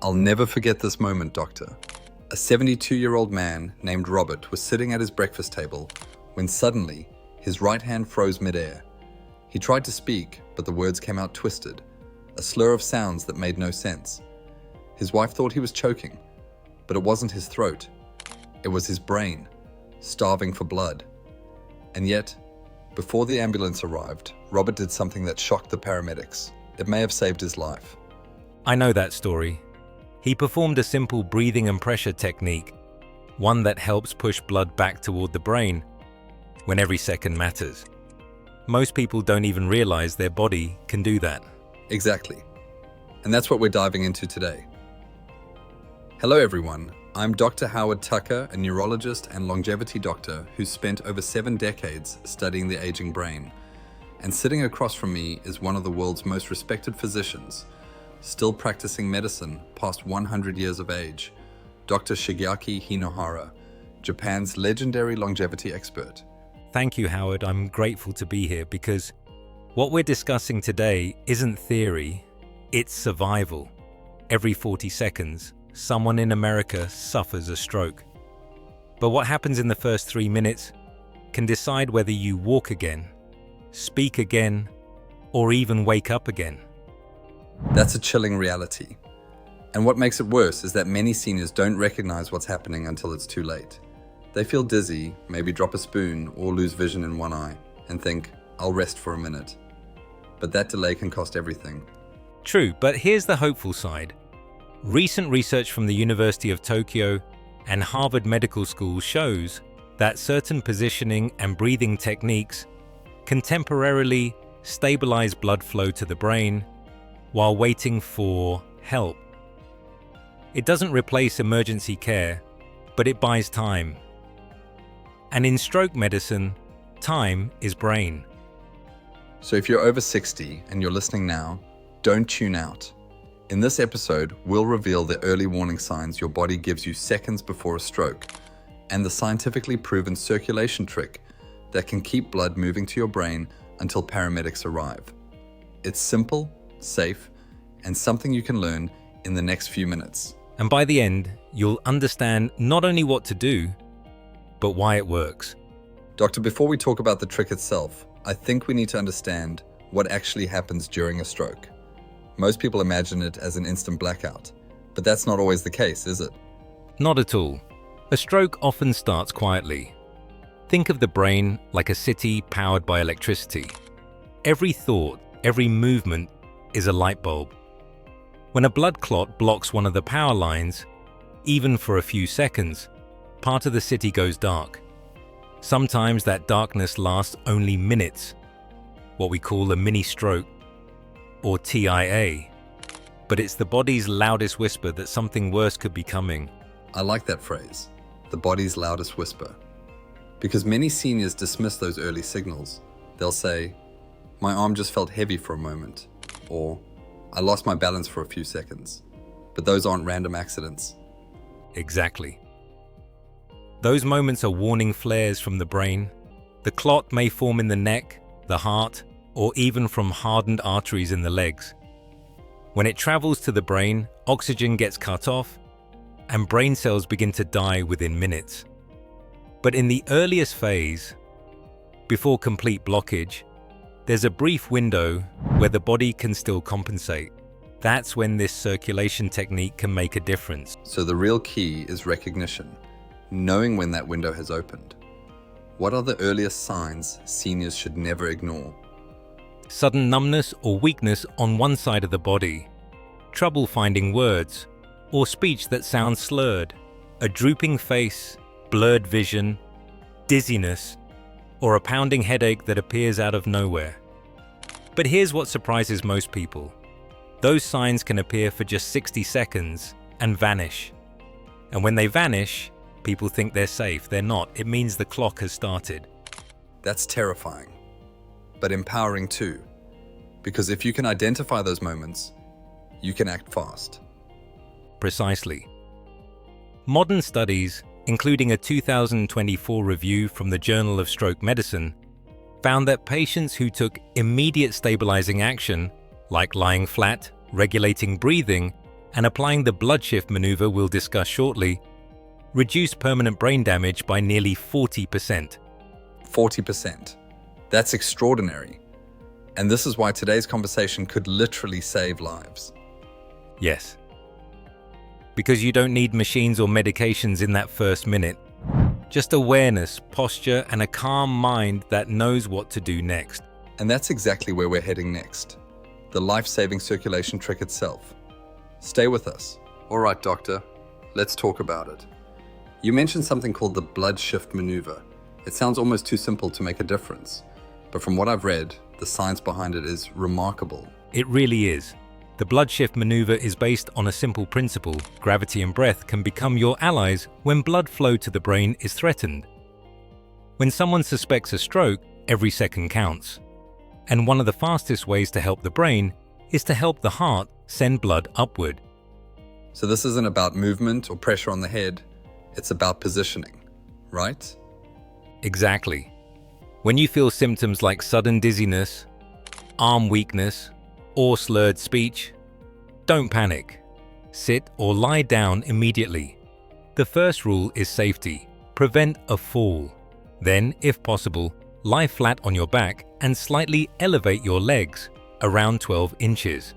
I'll never forget this moment, doctor. A 72-year-old man named Robert was sitting at his breakfast table when suddenly his right hand froze midair. He tried to speak, but the words came out twisted, a slur of sounds that made no sense. His wife thought he was choking, but it wasn't his throat. It was his brain, starving for blood. And yet, before the ambulance arrived, Robert did something that shocked the paramedics. It may have saved his life. I know that story. He performed a simple breathing and pressure technique, one that helps push blood back toward the brain when every second matters. Most people don't even realize their body can do that. Exactly. And that's what we're diving into today. Hello everyone, I'm Dr. Howard Tucker, a neurologist and longevity doctor who's spent over 7 decades studying the aging brain. And sitting across from me is one of the world's most respected physicians, still practicing medicine past 100 years of age, Dr. Shigeaki Hinohara, Japan's legendary longevity expert. Thank you, Howard. I'm grateful to be here because what we're discussing today isn't theory, it's survival. Every 40 seconds, someone in America suffers a stroke. But what happens in the first 3 minutes can decide whether you walk again, speak again, or even wake up again. That's a chilling reality. And what makes it worse is that many seniors don't recognize what's happening until it's too late. They feel dizzy, maybe drop a spoon or lose vision in one eye, and think, I'll rest for a minute. But that delay can cost everything. True, but here's the hopeful side. Recent research from the University of Tokyo and Harvard Medical School shows that certain positioning and breathing techniques can temporarily stabilize blood flow to the brain while waiting for help. It doesn't replace emergency care, but it buys time. And in stroke medicine, time is brain. So if you're over 60 and you're listening now, don't tune out. In this episode, we'll reveal the early warning signs your body gives you seconds before a stroke, and the scientifically proven circulation trick that can keep blood moving to your brain until paramedics arrive. It's simple, safe, and something you can learn in the next few minutes. And by the end, you'll understand not only what to do, but why it works. Doctor, before we talk about the trick itself, I think we need to understand what actually happens during a stroke. Most people imagine it as an instant blackout, but that's not always the case, is it? Not at all. A stroke often starts quietly. Think of the brain like a city powered by electricity. Every thought, every movement is a light bulb. When a blood clot blocks one of the power lines, even for a few seconds, part of the city goes dark. Sometimes that darkness lasts only minutes, what we call a mini stroke, or TIA. But it's the body's loudest whisper that something worse could be coming. I like that phrase, the body's loudest whisper. Because many seniors dismiss those early signals. They'll say, my arm just felt heavy for a moment, or I lost my balance for a few seconds. But those aren't random accidents. Exactly. Those moments are warning flares from the brain. The clot may form in the neck, the heart, or even from hardened arteries in the legs. When it travels to the brain, oxygen gets cut off, and brain cells begin to die within minutes. But in the earliest phase, before complete blockage, there's a brief window where the body can still compensate. That's when this circulation technique can make a difference. So the real key is recognition, knowing when that window has opened. What are the earliest signs seniors should never ignore? Sudden numbness or weakness on one side of the body, trouble finding words, or speech that sounds slurred, a drooping face, blurred vision, dizziness, or a pounding headache that appears out of nowhere. But here's what surprises most people. Those signs can appear for just 60 seconds and vanish. And when they vanish, people think they're safe. They're not. It means the clock has started. That's terrifying, but empowering too. Because if you can identify those moments, you can act fast. Precisely. Modern studies, including a 2024 review from the Journal of Stroke Medicine, found that patients who took immediate stabilizing action, like lying flat, regulating breathing, and applying the blood shift maneuver we'll discuss shortly, reduce permanent brain damage by nearly 40%. 40%. That's extraordinary. And this is why today's conversation could literally save lives. Yes. Because you don't need machines or medications in that first minute. Just awareness, posture, and a calm mind that knows what to do next. And that's exactly where we're heading next. The life-saving circulation trick itself. Stay with us. All right, doctor, let's talk about it. You mentioned something called the blood shift maneuver. It sounds almost too simple to make a difference. But from what I've read, the science behind it is remarkable. It really is. The blood shift maneuver is based on a simple principle. Gravity and breath can become your allies when blood flow to the brain is threatened. When someone suspects a stroke, every second counts. And one of the fastest ways to help the brain is to help the heart send blood upward. So this isn't about movement or pressure on the head, it's about positioning, right? Exactly. When you feel symptoms like sudden dizziness, arm weakness, or slurred speech, don't panic. Sit or lie down immediately. The first rule is safety. Prevent a fall. Then, if possible, lie flat on your back and slightly elevate your legs, around 12 inches.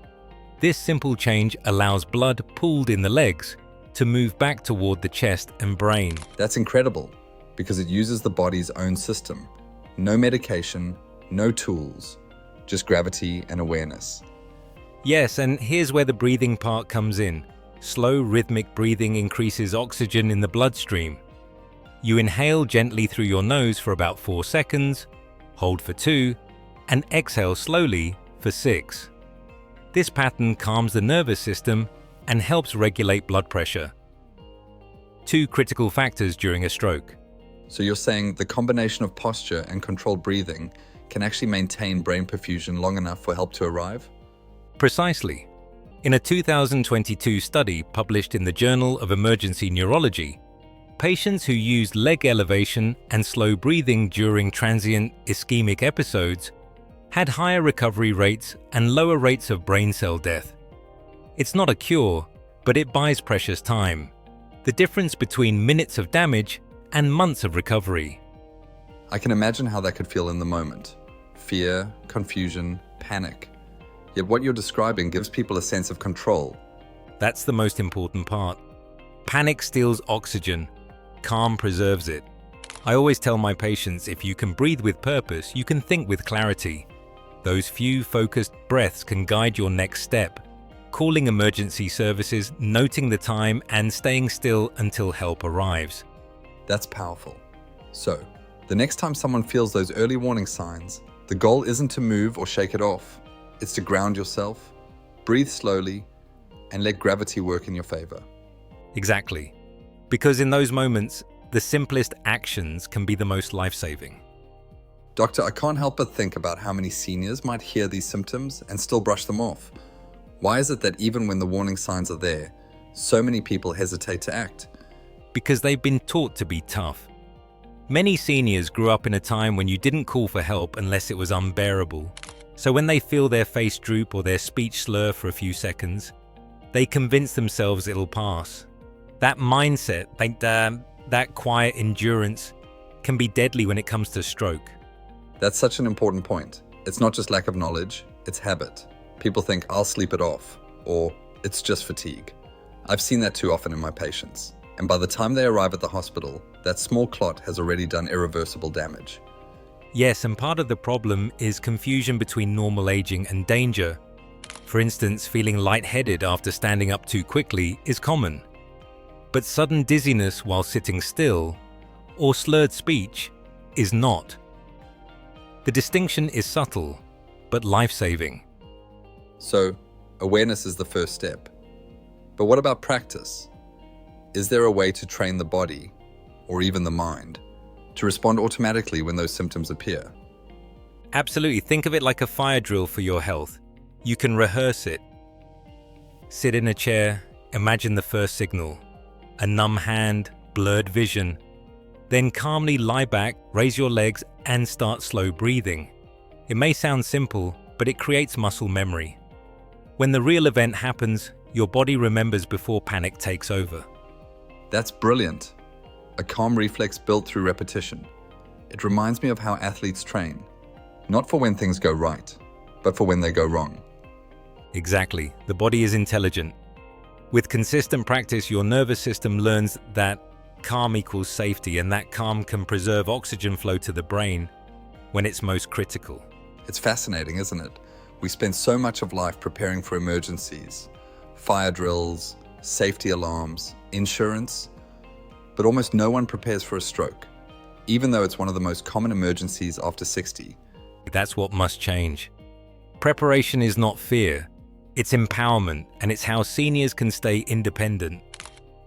This simple change allows blood pooled in the legs to move back toward the chest and brain. That's incredible, because it uses the body's own system. No medication, no tools, just gravity and awareness. Yes, and here's where the breathing part comes in. Slow, rhythmic breathing increases oxygen in the bloodstream. You inhale gently through your nose for about 4 seconds, hold for 2, and exhale slowly for 6. This pattern calms the nervous system and helps regulate blood pressure. 2 critical factors during a stroke. So you're saying the combination of posture and controlled breathing can actually maintain brain perfusion long enough for help to arrive? Precisely. In a 2022 study published in the Journal of Emergency Neurology, patients who used leg elevation and slow breathing during transient ischemic episodes had higher recovery rates and lower rates of brain cell death. It's not a cure, but it buys precious time. The difference between minutes of damage and months of recovery. I can imagine how that could feel in the moment. Fear, confusion, panic. Yet what you're describing gives people a sense of control. That's the most important part. Panic steals oxygen. Calm preserves it. I always tell my patients, if you can breathe with purpose, you can think with clarity. Those few focused breaths can guide your next step. Calling emergency services, noting the time, and staying still until help arrives. That's powerful. So, the next time someone feels those early warning signs, the goal isn't to move or shake it off. It's to ground yourself, breathe slowly, and let gravity work in your favor. Exactly. Because in those moments, the simplest actions can be the most life-saving. Doctor, I can't help but think about how many seniors might hear these symptoms and still brush them off. Why is it that even when the warning signs are there, so many people hesitate to act? Because they've been taught to be tough. Many seniors grew up in a time when you didn't call for help unless it was unbearable. So when they feel their face droop or their speech slur for a few seconds, they convince themselves it'll pass. That mindset, that quiet endurance, can be deadly when it comes to stroke. That's such an important point. It's not just lack of knowledge, it's habit. People think, I'll sleep it off, or it's just fatigue. I've seen that too often in my patients. And by the time they arrive at the hospital, that small clot has already done irreversible damage. Yes, and part of the problem is confusion between normal aging and danger. For instance, feeling lightheaded after standing up too quickly is common. But sudden dizziness while sitting still, or slurred speech, is not. The distinction is subtle, but life-saving. So, awareness is the first step. But what about practice? Is there a way to train the body, or even the mind, to respond automatically when those symptoms appear? Absolutely. Think of it like a fire drill for your health. You can rehearse it. Sit in a chair, imagine the first signal. A numb hand, blurred vision. Then calmly lie back, raise your legs, and start slow breathing. It may sound simple, but it creates muscle memory. When the real event happens, your body remembers before panic takes over. That's brilliant. A calm reflex built through repetition. It reminds me of how athletes train, not for when things go right, but for when they go wrong. Exactly. The body is intelligent. With consistent practice, your nervous system learns that calm equals safety, and that calm can preserve oxygen flow to the brain when it's most critical. It's fascinating, isn't it? We spend so much of life preparing for emergencies, fire drills, safety alarms, insurance, but almost no one prepares for a stroke, even though it's one of the most common emergencies after 60. That's what must change. Preparation is not fear, it's empowerment, and it's how seniors can stay independent,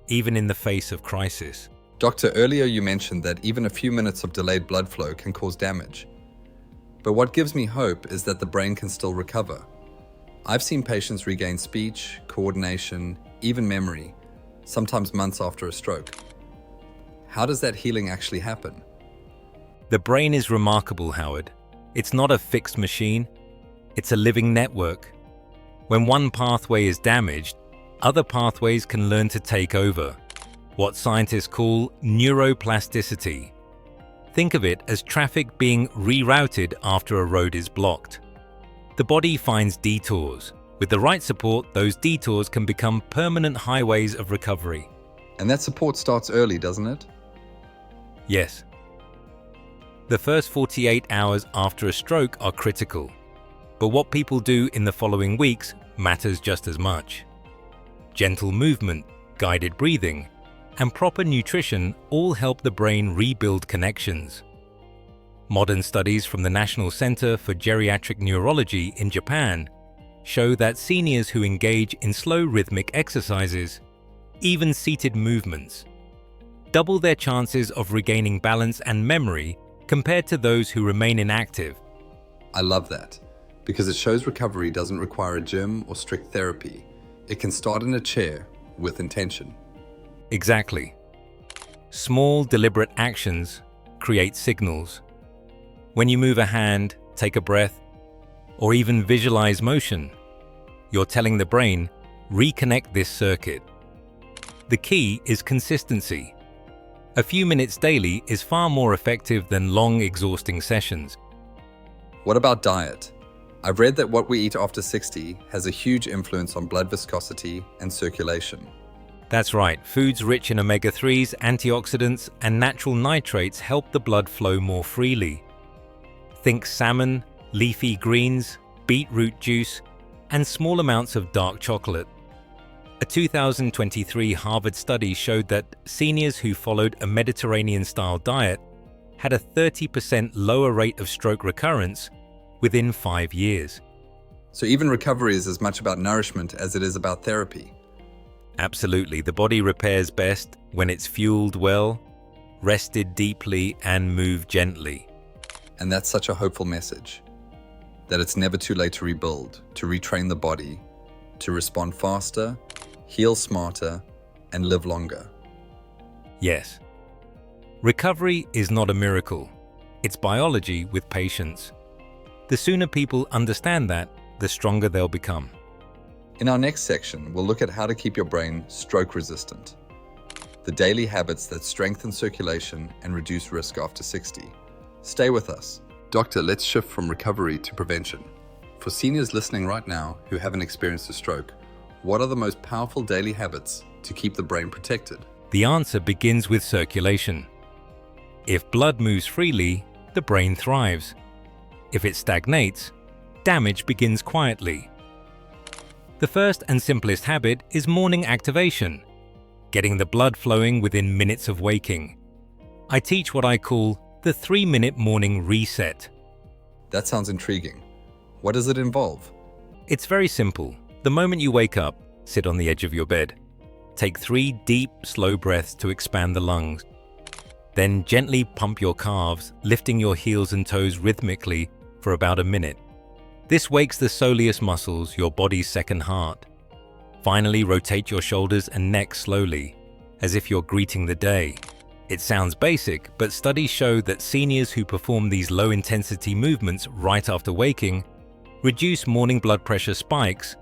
even in the face of crisis. Doctor, earlier you mentioned that even a few minutes of delayed blood flow can cause damage. But what gives me hope is that the brain can still recover. I've seen patients regain speech, coordination, even memory, sometimes months after a stroke. How does that healing actually happen? The brain is remarkable, Howard. It's not a fixed machine, it's a living network. When one pathway is damaged, other pathways can learn to take over, what scientists call neuroplasticity. Think of it as traffic being rerouted after a road is blocked. The body finds detours. With the right support, those detours can become permanent highways of recovery. And that support starts early, doesn't it? Yes. The first 48 hours after a stroke are critical, but what people do in the following weeks matters just as much. Gentle movement, guided breathing, and proper nutrition all help the brain rebuild connections. Modern studies from the National Center for Geriatric Neurology in Japan show that seniors who engage in slow rhythmic exercises, even seated movements, double their chances of regaining balance and memory compared to those who remain inactive. I love that, because it shows recovery doesn't require a gym or strict therapy. It can start in a chair with intention. Exactly. Small, deliberate actions create signals. When you move a hand, take a breath, or even visualize motion, you're telling the brain, reconnect this circuit. The key is consistency. A few minutes daily is far more effective than long, exhausting sessions. What about diet? I've read that what we eat after 60 has a huge influence on blood viscosity and circulation. That's right, foods rich in omega-3s, antioxidants, and natural nitrates help the blood flow more freely. Think salmon, leafy greens, beetroot juice, and small amounts of dark chocolate. A 2023 Harvard study showed that seniors who followed a Mediterranean-style diet had a 30% lower rate of stroke recurrence within 5 years. So even recovery is as much about nourishment as it is about therapy. Absolutely. The body repairs best when it's fueled well, rested deeply, and moved gently. And that's such a hopeful message, that it's never too late to rebuild, to retrain the body, to respond faster, heal smarter, and live longer. Yes. Recovery is not a miracle. It's biology with patience. The sooner people understand that, the stronger they'll become. In our next section, we'll look at how to keep your brain stroke resistant, the daily habits that strengthen circulation and reduce risk after 60. Stay with us. Doctor, let's shift from recovery to prevention. For seniors listening right now who haven't experienced a stroke, what are the most powerful daily habits to keep the brain protected? The answer begins with circulation. If blood moves freely, the brain thrives. If it stagnates, damage begins quietly. The first and simplest habit is morning activation, getting the blood flowing within minutes of waking. I teach what I call the 3-minute morning reset. That sounds intriguing. What does it involve? It's very simple. The moment you wake up, sit on the edge of your bed. Take 3 deep, slow breaths to expand the lungs. Then gently pump your calves, lifting your heels and toes rhythmically for about a minute. This wakes the soleus muscles, your body's second heart. Finally, rotate your shoulders and neck slowly, as if you're greeting the day. It sounds basic, but studies show that seniors who perform these low-intensity movements right after waking reduce morning blood pressure spikes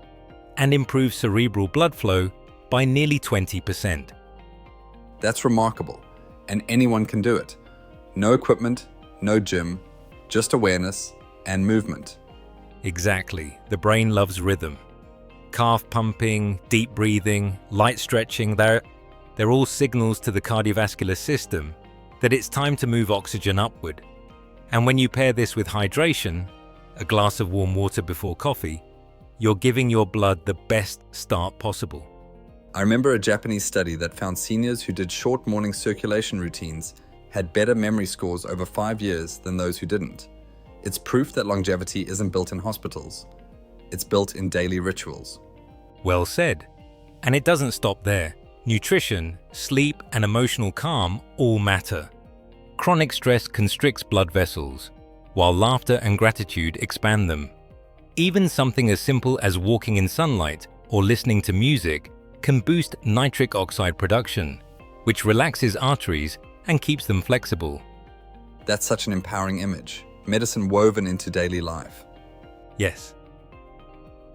and improve cerebral blood flow by nearly 20%. That's remarkable, and anyone can do it. No equipment, no gym, just awareness and movement. Exactly. The brain loves rhythm. Calf pumping, deep breathing, light stretching, they're all signals to the cardiovascular system that it's time to move oxygen upward. And when you pair this with hydration, a glass of warm water before coffee, you're giving your blood the best start possible. I remember a Japanese study that found seniors who did short morning circulation routines had better memory scores over 5 years than those who didn't. It's proof that longevity isn't built in hospitals. It's built in daily rituals. Well said. And it doesn't stop there. Nutrition, sleep, and emotional calm all matter. Chronic stress constricts blood vessels, while laughter and gratitude expand them. Even something as simple as walking in sunlight or listening to music can boost nitric oxide production, which relaxes arteries and keeps them flexible. That's such an empowering image. Medicine woven into daily life. Yes.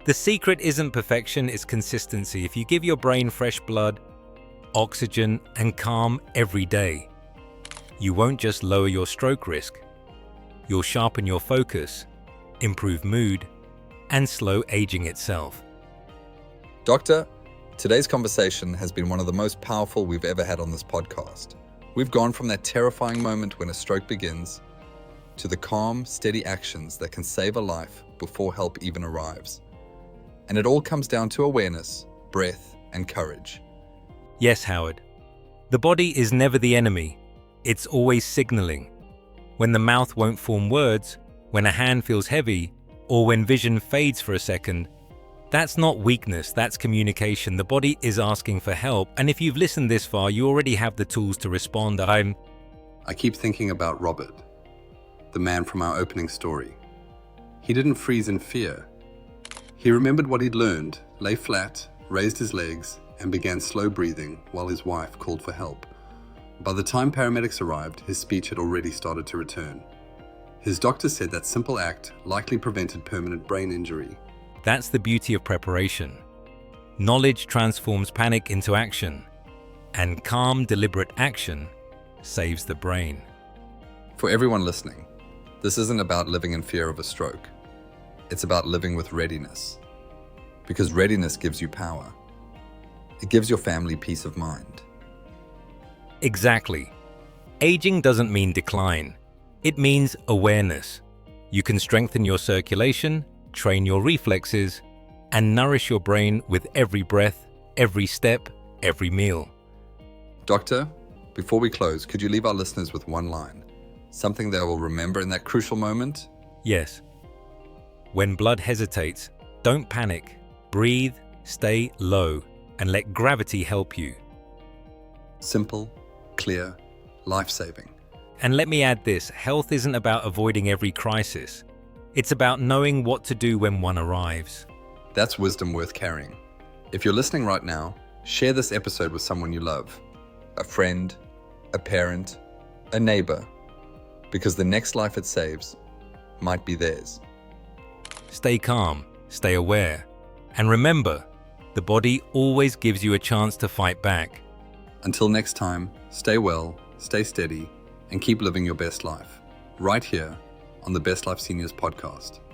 The secret isn't perfection, it's consistency. If you give your brain fresh blood, oxygen, and calm every day, you won't just lower your stroke risk. You'll sharpen your focus, improve mood, and slow aging itself. Doctor, today's conversation has been one of the most powerful we've ever had on this podcast. We've gone from that terrifying moment when a stroke begins to the calm, steady actions that can save a life before help even arrives. And it all comes down to awareness, breath, and courage. Yes, Howard. The body is never the enemy. It's always signaling. When the mouth won't form words, when a hand feels heavy, or when vision fades for a second, that's not weakness, that's communication. The body is asking for help, and if you've listened this far, you already have the tools to respond. I keep thinking about Robert, the man from our opening story. He didn't freeze in fear. He remembered what he'd learned, lay flat, raised his legs, and began slow breathing while his wife called for help. By the time paramedics arrived, his speech had already started to return. His doctor said that simple act likely prevented permanent brain injury. That's the beauty of preparation. Knowledge transforms panic into action, and calm, deliberate action saves the brain. For everyone listening, this isn't about living in fear of a stroke. It's about living with readiness. Because readiness gives you power. It gives your family peace of mind. Exactly. Aging doesn't mean decline. It means awareness. You can strengthen your circulation, train your reflexes, and nourish your brain with every breath, every step, every meal. Doctor, before we close, could you leave our listeners with one line? Something they will remember in that crucial moment? Yes. When blood hesitates, don't panic. Breathe, stay low, and let gravity help you. Simple, clear, life-saving. And let me add this, health isn't about avoiding every crisis. It's about knowing what to do when one arrives. That's wisdom worth carrying. If you're listening right now, share this episode with someone you love. A friend, a parent, a neighbor. Because the next life it saves might be theirs. Stay calm, stay aware. And remember, the body always gives you a chance to fight back. Until next time, stay well, stay steady, and keep living your best life. Right here on the Best Life Seniors podcast.